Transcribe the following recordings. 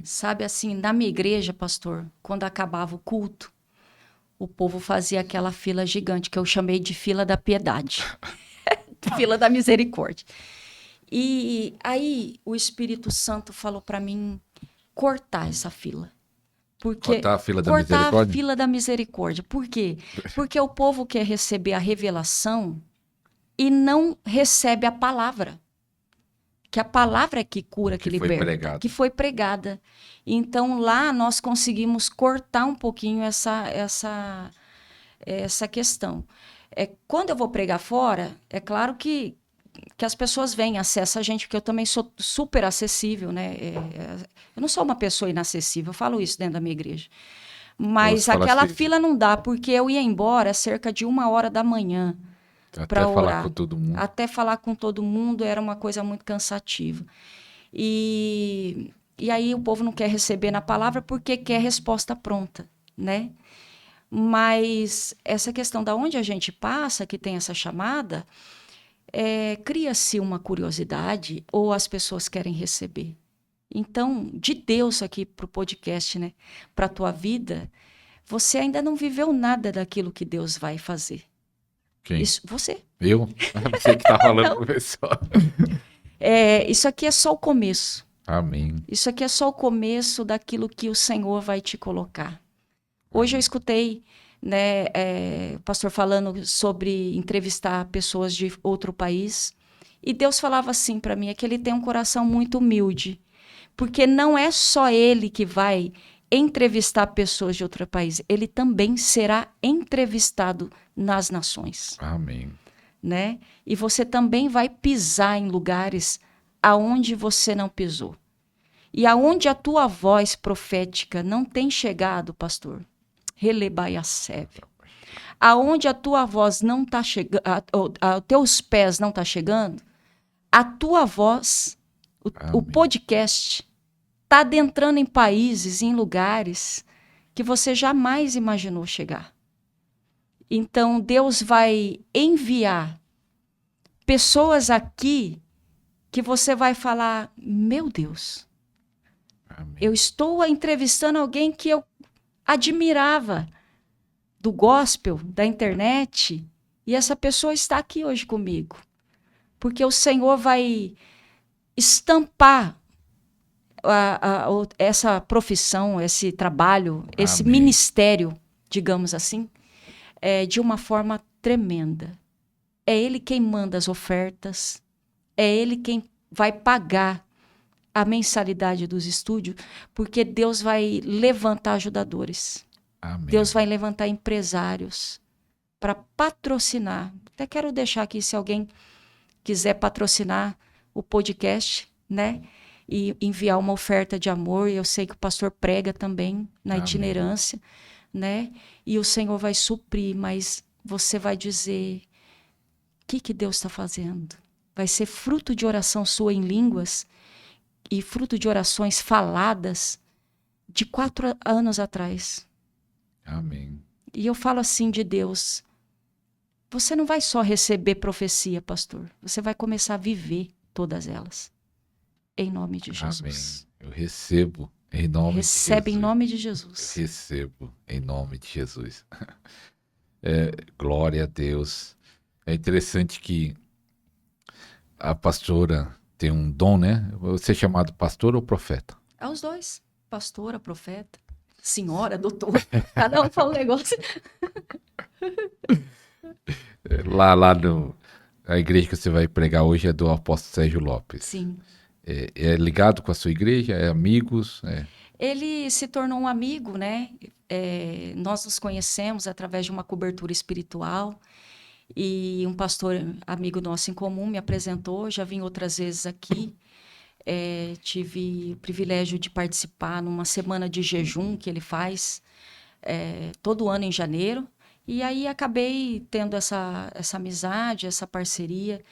Sabe assim, na minha igreja, pastor, quando acabava o culto, o povo fazia aquela fila gigante que eu chamei de fila da piedade, fila da misericórdia. E aí o Espírito Santo falou para mim cortar essa fila. Porque Cortar a fila da cortar a misericórdia? fila da misericórdia. Por quê? Porque o povo quer receber a revelação e não recebe a palavra. Que a palavra é que cura, que Que foi liberta, que pregado. foi pregada. Então lá nós conseguimos cortar um pouquinho essa questão. Quando eu vou pregar fora, é claro que as pessoas vêm, acessam a gente, porque eu também sou super acessível, né? Eu não sou uma pessoa inacessível, eu falo isso dentro da minha igreja. Você Mas fala aquela assim, fila não dá, porque eu ia embora cerca de 1 hora da manhã até para falar com orar. todo mundo. Até falar com todo mundo era uma coisa muito cansativa. E aí o povo não quer receber na palavra porque quer resposta pronta, né? Mas essa questão da onde a gente passa, que tem essa chamada, cria-se uma curiosidade ou as pessoas querem receber. Então, de Deus aqui para o podcast, né? Para a tua vida, você ainda não viveu nada daquilo que Deus vai fazer. Quem? Isso, você. Eu? Você que tá falando Não. pro pessoal. Isso aqui é só o começo. Amém. Isso aqui é só o começo daquilo que o Senhor vai te colocar. Hoje eu Amém. escutei, né, o pastor falando sobre entrevistar pessoas de outro país. E Deus falava assim para mim, é que ele tem um coração muito humilde. Porque não é só ele que vai entrevistar pessoas de outro país, ele também será entrevistado nas nações, Amém. né? E você também vai pisar em lugares aonde você não pisou. E aonde a tua voz profética não tem chegado, pastor, relebaiaceve. Aonde a tua voz não está chegando, os teus pés não estão chegando, a tua voz, o Amém. podcast, está adentrando em países, em lugares que você jamais imaginou chegar. Então, Deus vai enviar pessoas aqui que você vai falar: meu Deus, eu Amém. estou entrevistando alguém que eu admirava do gospel, da internet, e essa pessoa está aqui hoje comigo. Porque o Senhor vai estampar essa profissão, esse trabalho, esse Amém. ministério, digamos assim, de uma forma tremenda. É Ele quem manda as ofertas, é Ele quem vai pagar a mensalidade dos estúdios, porque Deus vai levantar ajudadores, Deus Amém. vai levantar empresários para patrocinar. Até quero deixar aqui, se alguém quiser patrocinar o podcast, né? E enviar uma oferta de amor. Eu sei que o pastor prega também na Amém. itinerância, né? E o Senhor vai suprir, mas você vai dizer: o que Deus está fazendo? Vai ser fruto de oração sua em línguas e fruto de orações faladas de 4 anos atrás. Amém. E eu falo assim de Deus: você não vai só receber profecia, pastor. Você vai começar a viver todas elas. Em nome de Amém. Jesus. Eu recebo em nome de Recebe em Jesus. nome de Eu Jesus. recebo em nome de Jesus. Glória a Deus. É interessante que a pastora tem um dom, né? Você é chamado pastor ou profeta? Aos dois. Pastora, profeta, senhora, doutor. Cada um fala um negócio. Lá no, a igreja que você vai pregar hoje é do apóstolo Sérgio Lopes. Sim. É ligado com a sua igreja? É amigos? Ele se tornou um amigo, né? Nós nos conhecemos através de uma cobertura espiritual. E um pastor amigo nosso em comum me apresentou. Já vim outras vezes aqui. Tive o privilégio de participar numa semana de jejum que ele faz todo ano em janeiro. E aí acabei tendo essa amizade, essa parceria.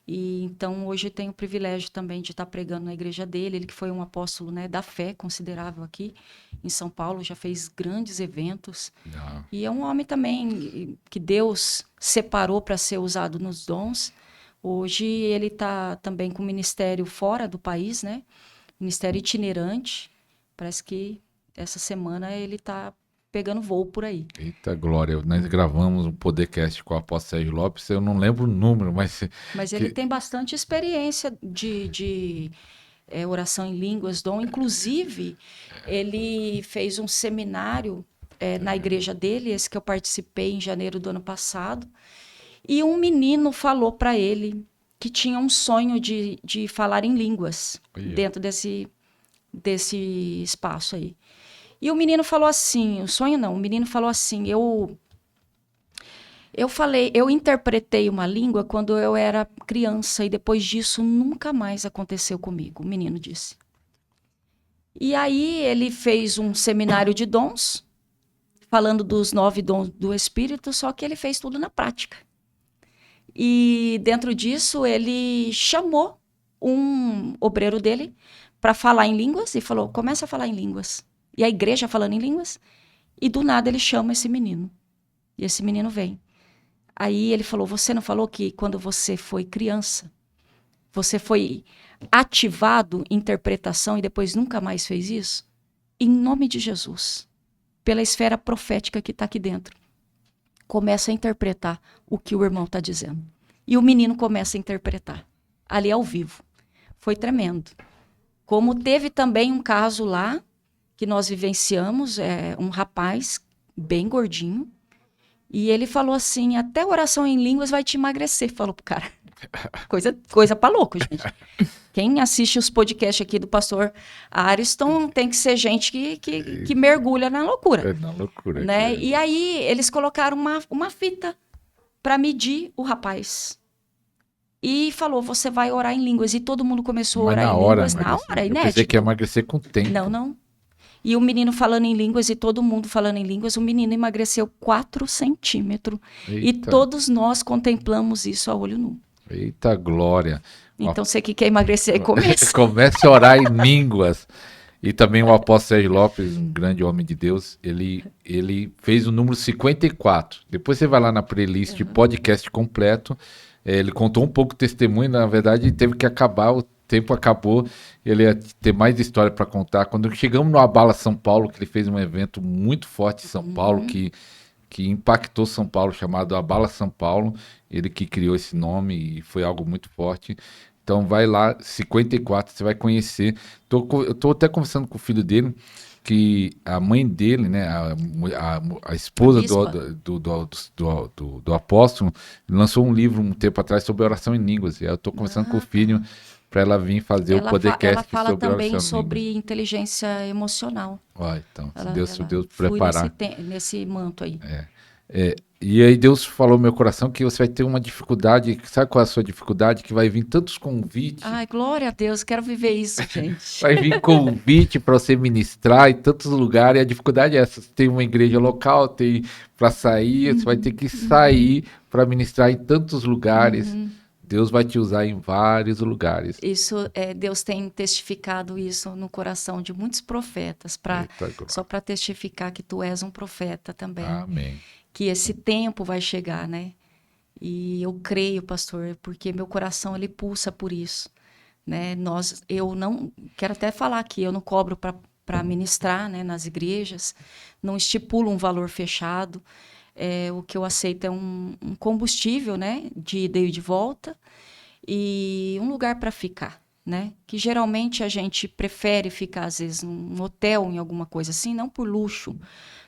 E então hoje eu tenho o privilégio também de estar pregando na igreja dele. Ele que foi um apóstolo, né, da fé considerável aqui em São Paulo, já fez grandes eventos. Não. E é um homem também que Deus separou para ser usado nos dons. Hoje ele está também com ministério fora do país, né? Ministério itinerante, Parece que essa semana ele está pegando voo por aí. Eita glória, nós gravamos um podcast com o apóstolo Sérgio Lopes, eu não lembro o número, mas... Mas ele tem bastante experiência de oração em línguas, dom. Inclusive, ele fez um seminário na igreja dele, esse que eu participei em janeiro do ano passado, e um menino falou para ele que tinha um sonho de falar em línguas dentro desse espaço aí. E o menino falou assim, o sonho não, o menino falou assim, eu interpretei uma língua quando eu era criança e depois disso nunca mais aconteceu comigo, o menino disse. E aí ele fez um seminário de dons, falando dos 9 dons do Espírito, só que ele fez tudo na prática. E dentro disso ele chamou um obreiro dele para falar em línguas e falou, começa a falar em línguas. E a igreja falando em línguas, e do nada ele chama esse menino. E esse menino vem. Aí ele falou, você não falou que quando você foi criança, você foi ativado em interpretação e depois nunca mais fez isso? Em nome de Jesus, pela esfera profética que está aqui dentro, começa a interpretar o que o irmão está dizendo. E o menino começa a interpretar, ali ao vivo. Foi tremendo. Como teve também um caso lá, que nós vivenciamos, um rapaz bem gordinho, e ele falou assim, até oração em línguas vai te emagrecer, falou pro cara. Coisa pra louco, gente. Quem assiste os podcasts aqui do pastor Ariston tem que ser gente que mergulha na loucura. É na loucura. Né? E aí eles colocaram uma fita para medir o rapaz. E falou, você vai orar em línguas. E todo mundo começou a orar em línguas na hora, inédito. Eu pensei que ia emagrecer com o tempo. Não. E o menino falando em línguas e todo mundo falando em línguas, o menino emagreceu 4 centímetros. Eita. E todos nós contemplamos isso a olho nu. Eita glória. Então você que quer emagrecer, comece. Comece a orar em línguas. E também o apóstolo Sérgio Lopes, um grande homem de Deus, ele fez o número 54. Depois você vai lá na playlist de podcast completo. Ele contou um pouco o testemunho, na verdade teve que acabar, o tempo acabou, ele ia ter mais história para contar. Quando chegamos no Abala São Paulo, que ele fez um evento muito forte em São Paulo, que impactou São Paulo, chamado Abala São Paulo, ele que criou esse nome e foi algo muito forte. Então vai lá, 54, você vai conhecer. Eu tô até conversando com o filho dele, que a mãe dele, né, a esposa do apóstolo, lançou um livro um tempo atrás sobre oração em línguas. E eu tô conversando com o filho para ela vir fazer o podcast ela fala sobre também oração sobre inteligência emocional. Então, se Ela Deus preparar. nesse manto aí. E aí Deus falou no meu coração que você vai ter uma dificuldade, sabe qual é a sua dificuldade? Que vai vir tantos convites. Ai, glória a Deus, quero viver isso, gente. Vai vir convite para você ministrar em tantos lugares, e a dificuldade é essa, você tem uma igreja local, tem para sair, você vai ter que sair para ministrar em tantos lugares. Deus vai te usar em vários lugares. Isso, Deus tem testificado isso no coração de muitos profetas, só para testificar que tu és um profeta também. Amém. Que esse tempo vai chegar, né? E eu creio, pastor, porque meu coração ele pulsa por isso, né? Eu não quero até falar aqui, eu não cobro para ministrar, né, nas igrejas, não estipulo um valor fechado. O que eu aceito é um combustível, né, de ida e de volta e um lugar para ficar, né? Que geralmente a gente prefere ficar às vezes num hotel, em alguma coisa assim, não por luxo,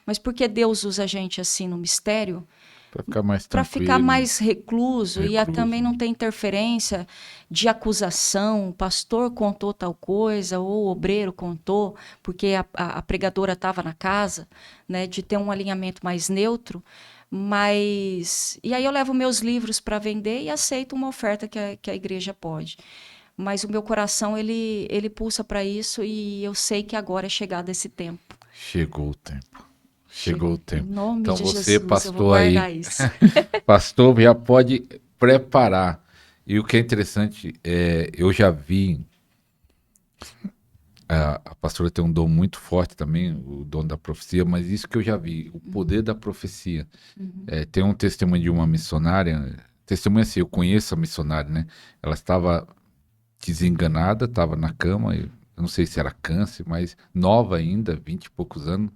mas porque Deus usa a gente assim no mistério para ficar mais para tranquilo, ficar mais recluso. E também não ter interferência de acusação, o pastor contou tal coisa, ou o obreiro contou, porque a pregadora estava na casa, né, de ter um alinhamento mais neutro. E aí eu levo meus livros para vender e aceito uma oferta que a igreja pode. Mas o meu coração, ele pulsa para isso e eu sei que agora é chegado esse tempo. Chegou o tempo. Chegou o tempo. Em nome então de você, Jesus, pastor, eu vou guardar aí, isso. pastor, já pode preparar. E o que é interessante, eu já vi, a pastora tem um dom muito forte também, o dom da profecia, mas isso que eu já vi, o poder da profecia. Tem um testemunho de uma missionária, testemunho assim, eu conheço a missionária, né? Ela estava desenganada, estava na cama, eu não sei se era câncer, mas nova ainda, 20 e poucos anos,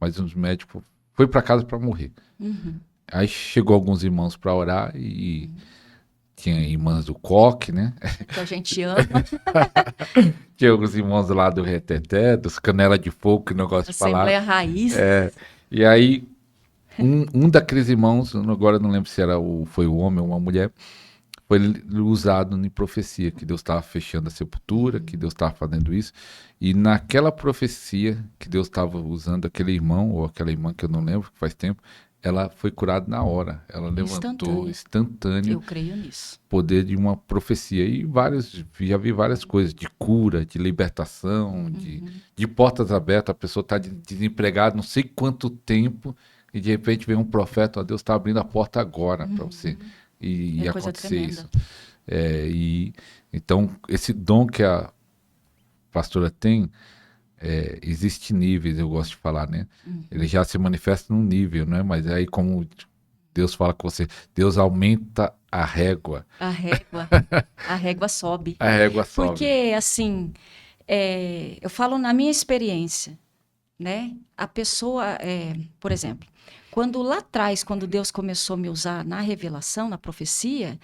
mas os médicos foi para casa para morrer. Uhum. Aí chegou alguns irmãos para orar e tinha irmãs do coque, né? Que a gente ama, Tinha alguns irmãos lá do Reteté, dos Canela de Fogo, que não gosto de falar. Assembleia Raiz. E aí, um daqueles irmãos, agora eu não lembro se foi o homem ou uma mulher, foi usado em profecia, que Deus estava fechando a sepultura, que Deus estava fazendo isso. E naquela profecia que Deus estava usando aquele irmão, ou aquela irmã que eu não lembro, que faz tempo, ela foi curada na hora. Ela levantou instantâneo. Eu creio nisso. Poder de uma profecia. E já vi várias coisas, de cura, de libertação, de portas abertas. A pessoa está desempregada não sei quanto tempo, e de repente vem um profeta, ó, Deus está abrindo a porta agora para você. E coisa acontecer tremenda. isso. Então, esse dom que a pastora tem, existe níveis, eu gosto de falar, né? Ele já se manifesta num nível, né? Mas aí como Deus fala com você, Deus aumenta a régua. A régua sobe. A régua sobe. Porque, assim, eu falo na minha experiência, né? A pessoa, por exemplo, quando lá atrás, quando Deus começou a me usar na revelação, na profecia,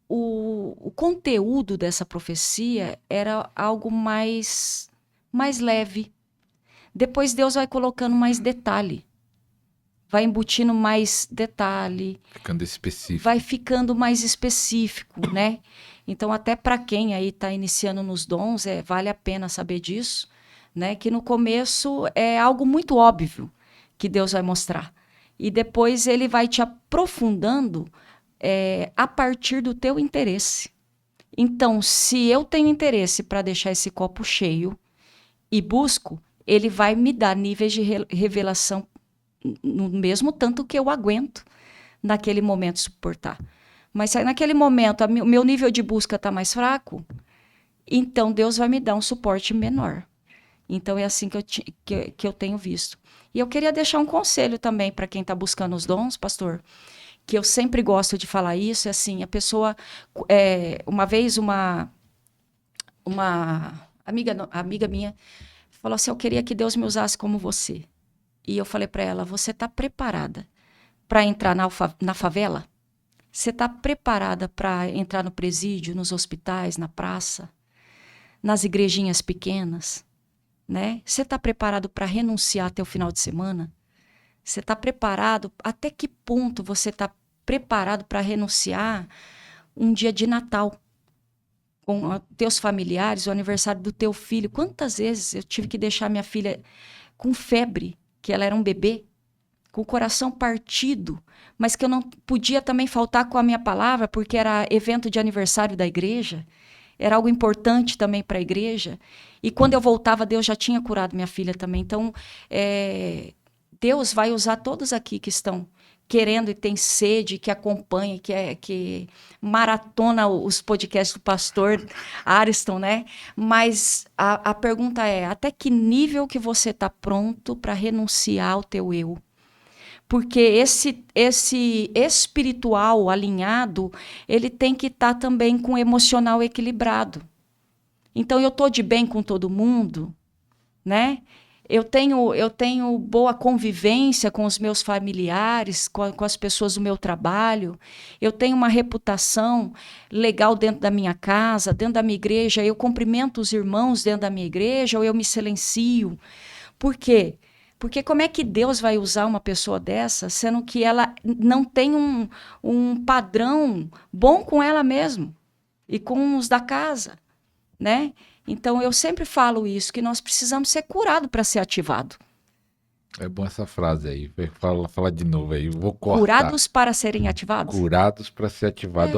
o conteúdo dessa profecia era algo mais leve. Depois Deus vai colocando mais detalhe. Vai embutindo mais detalhe. Ficando específico. Vai ficando mais específico, né? Então, até para quem aí está iniciando nos dons, vale a pena saber disso, né? Que no começo é algo muito óbvio que Deus vai mostrar. E depois ele vai te aprofundando a partir do teu interesse. Então, se eu tenho interesse para deixar esse copo cheio e busco, ele vai me dar níveis de revelação no mesmo tanto que eu aguento naquele momento suportar. Mas se naquele momento o meu nível de busca está mais fraco, então Deus vai me dar um suporte menor. Então é assim que eu tenho visto. E eu queria deixar um conselho também para quem está buscando os dons, pastor, que eu sempre gosto de falar isso, é assim, a pessoa, uma vez uma amiga minha falou assim, eu queria que Deus me usasse como você. E eu falei para ela, você está preparada para entrar na favela? Você está preparada para entrar no presídio, nos hospitais, na praça, nas igrejinhas pequenas? Né? Você está preparado para renunciar até o final de semana? Você está preparado? Até que ponto você está preparado para renunciar um dia de Natal com teus familiares, o aniversário do teu filho? Quantas vezes eu tive que deixar minha filha com febre, que ela era um bebê, com o coração partido, mas que eu não podia também faltar com a minha palavra, porque era evento de aniversário da igreja, era algo importante também para a igreja. E quando eu voltava, Deus já tinha curado minha filha também. Então, Deus vai usar todos aqui que estão querendo e tem sede, que acompanha, que maratona os podcasts do pastor Ariston, né? Mas a pergunta é, até que nível que você está pronto para renunciar ao teu eu? Porque esse espiritual alinhado, ele tem que estar também com o emocional equilibrado. Então, eu estou de bem com todo mundo, né? Eu tenho boa convivência com os meus familiares, com as pessoas do meu trabalho. Eu tenho uma reputação legal dentro da minha casa, dentro da minha igreja. Eu cumprimento os irmãos dentro da minha igreja ou eu me silencio. Por quê? Porque como é que Deus vai usar uma pessoa dessa, sendo que ela não tem um padrão bom com ela mesma e com os da casa, né? Então, eu sempre falo isso, que nós precisamos ser curados para ser ativado. É bom essa frase aí. Fala de novo aí. Vou cortar. Curados para serem ativados? Curados para ser ativado.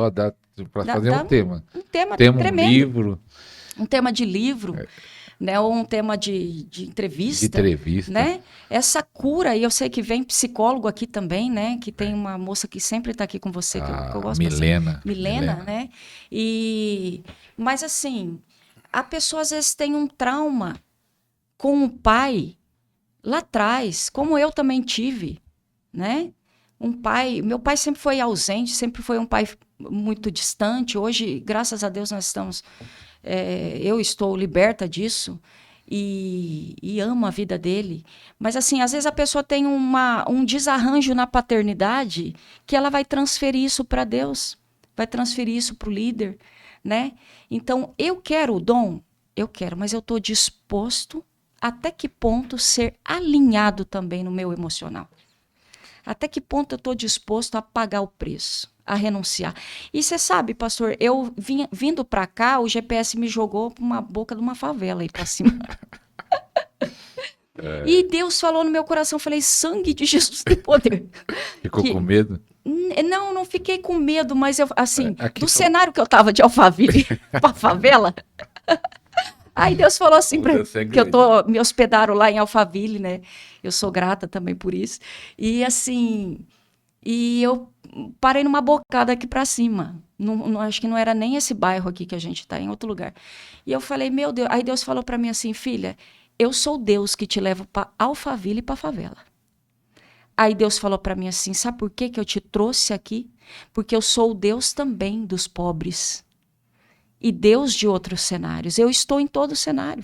Para fazer um tema. Um tema tremendo. Um livro. Um tema de livro. Né, ou um tema de entrevista. De entrevista. Né? Essa cura, e eu sei que vem psicólogo aqui também, né? Que tem uma moça que sempre está aqui com você, que eu gosto Milena. Milena, né? Mas assim, a pessoa às vezes tem um trauma com o pai lá atrás, como eu também tive, né? Meu pai sempre foi ausente, sempre foi um pai muito distante. Hoje, graças a Deus, nós estamos eu estou liberta disso e amo a vida dele. Mas, assim, às vezes a pessoa tem um desarranjo na paternidade que ela vai transferir isso para Deus, vai transferir isso para o líder, né? Então, eu quero o dom, eu quero, mas eu estou disposto até que ponto ser alinhado também no meu emocional. Até que ponto eu estou disposto a pagar o preço, a renunciar. E você sabe, pastor, eu vindo para cá, o GPS me jogou para uma boca de uma favela aí para cima. E Deus falou no meu coração, eu falei, sangue de Jesus tem poder. Ficou com medo? Não fiquei com medo, mas eu, assim, do só... cenário que eu tava de Alphaville para favela. Aí Deus falou assim para mim, que me hospedaram lá em Alphaville, né? Eu sou grata também por isso. E assim, eu parei numa bocada aqui para cima. Acho que não era nem esse bairro aqui que a gente tá, em outro lugar. E eu falei, meu Deus. Aí Deus falou para mim assim, filha, eu sou Deus que te levo para Alphaville e para favela. Aí Deus falou para mim assim, sabe por que eu te trouxe aqui? Porque eu sou o Deus também dos pobres. E Deus de outros cenários. Eu estou em todo cenário,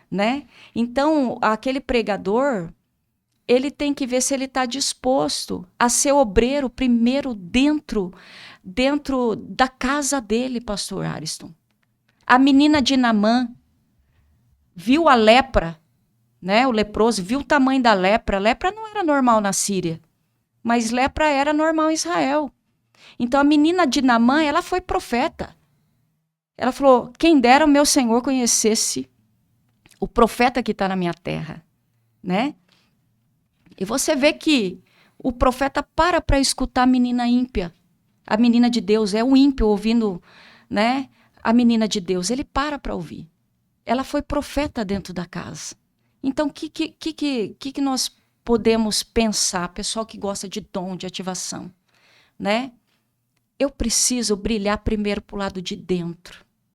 né? Então, aquele pregador, ele tem que ver se ele está disposto a ser obreiro primeiro dentro da casa dele, pastor Ariston. A menina de Naamã viu a lepra, né? O leproso viu o tamanho da lepra. A lepra não era normal na Síria, mas lepra era normal em Israel. Então, a menina de Naamã, ela foi profeta. Ela falou, quem dera o meu Senhor conhecesse o profeta que está na minha terra, né? E você vê que o profeta para escutar a menina ímpia. A menina de Deus, é o ímpio ouvindo, né? A menina de Deus, ele para ouvir. Ela foi profeta dentro da casa. Então, o que nós podemos pensar, pessoal que gosta de dom, de ativação, né? Eu preciso brilhar primeiro para o lado de dentro.